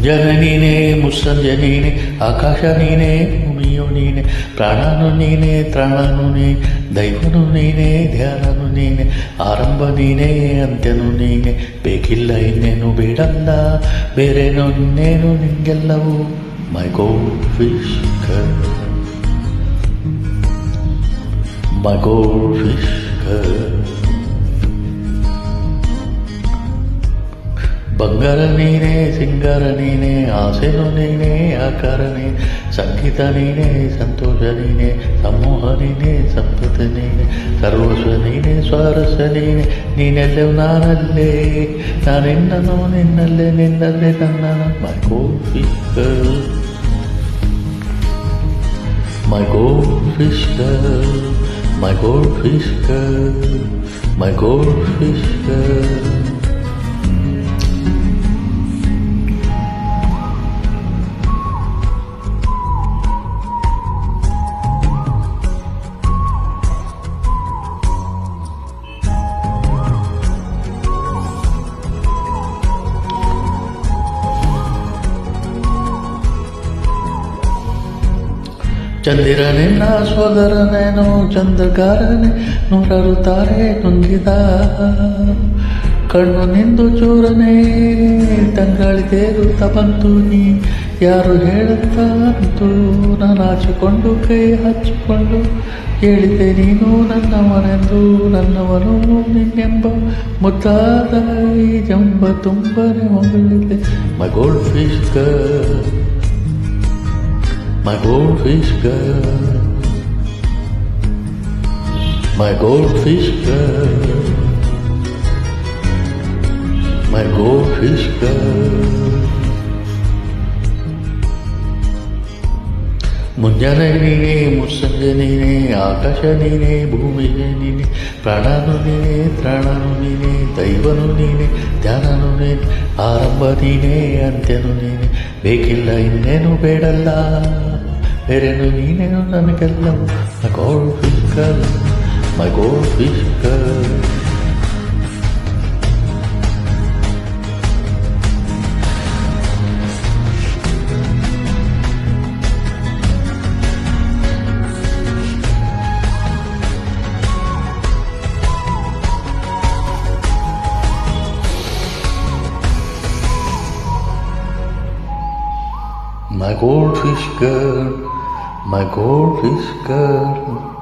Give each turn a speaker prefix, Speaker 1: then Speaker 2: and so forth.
Speaker 1: ಮುಂಜಾನೆ ನೀನೆ ಮುಸ್ಸಂಜೆ ನೀನೆ ಆಕಾಶ ನೀನೆ ಭೂಮಿಯು ನೀನೆ ಪ್ರಾಣನು ನೀನೆ ತ್ರಾಣನು ನೀನೆ ದೈವನು ನೀನೆ ಧ್ಯಾನನು ನೀನೆ ಆರಂಭ ನೀನೆ ಅಂತ್ಯನು ನೀನೆ ಬೇಕಿಲ್ಲ ಇನ್ನೇನು ಬೇಡಲ್ಲ ಬೇರೇನೋ ಇನ್ನೇನು ನಿಂಗೆಲ್ಲವೂ ಮೈ ಗೋಲ್ಡ್ ಫಿಶ್ ಮೈ ಗೋಲ್ಡ್ ಫಿಶ್ ಬಂಗಾರ ನೀನೆ ಸಿಂಗಾರ ನೀನೆ ಆಸೆನು ನೀನೆ ಆಕಾರ ನೀನೆ ಸಂಗೀತ ನೀನೆ ಸಂತೋಷ ನೀನೆ ಸಮೂಹ ನೀನೆ ಸಂಪತ್ತ ನೀನೆ ಸರ್ವಸ್ವ ನೀನೆ ಸ್ವಾರಸ್ಯ ನೀನೆ ನೀನೆಲ್ಲವೂ ನಾನಲ್ಲೇ ನಾನೆನ್ನನು ನಿನ್ನಲ್ಲೇ ನಿನ್ನಲ್ಲೇ ನನ್ನ ಮೈ goldfish girl my goldfish girl my goldfish girl my goldfish girl ಚಂದಿರನಿನ್ನ ಸೋದರನೇನು ಚಂದ್ರಗಾರನೆ ನೂರಾರು ತಾರೆ ನುಂಗಿದ ಕಣ್ಣು ನಿಂದು ಚೂರನೆ ತಂಗಾಳಿ ತೇರುತ್ತ ಬಂತು ನೀ ಯಾರು ಹೇಳುತ್ತಂತು ನಾನು ಹಾಚಿಕೊಂಡು ಕೈ ಹಚ್ಚಿಕೊಂಡು ಹೇಳಿದೆ ನೀನು ನನ್ನವನೆಂದು ನನ್ನವನು ನಿನ್ನೆಂಬ ಮುದ್ದಾದ ಈ ಜಂಬ ತುಂಬನೆ ಹೊಗಳಿದೆ my goldfish girl my goldfish girl, my goldfish girl, my goldfish girl. ಮುಂಜಾನೆ ನೀನೆ ಮುಸ್ಸಂಜೆ ನೀನೆ ಆಕಾಶ ನೀನೆ ಭೂಮಿಗೆ ನೀನೆ ಪ್ರಾಣನು ನೀನೆ ತ್ರಾಣನು ನೀನೆ ದೈವನು ನೀನೆ ಧ್ಯಾನನು ನೀನೆ ಆರಂಭ ನೀನೆ ಅಂತ್ಯನು ನೀನೆ ಬೇಕಿಲ್ಲ ಇನ್ನೇನು ಬೇಡಲ್ಲ ಬೇರೇನು ನೀನೇನು ನನಗೆಲ್ಲ my goldfish girl my goldfish girl my goldfish girl, my goldfish girl.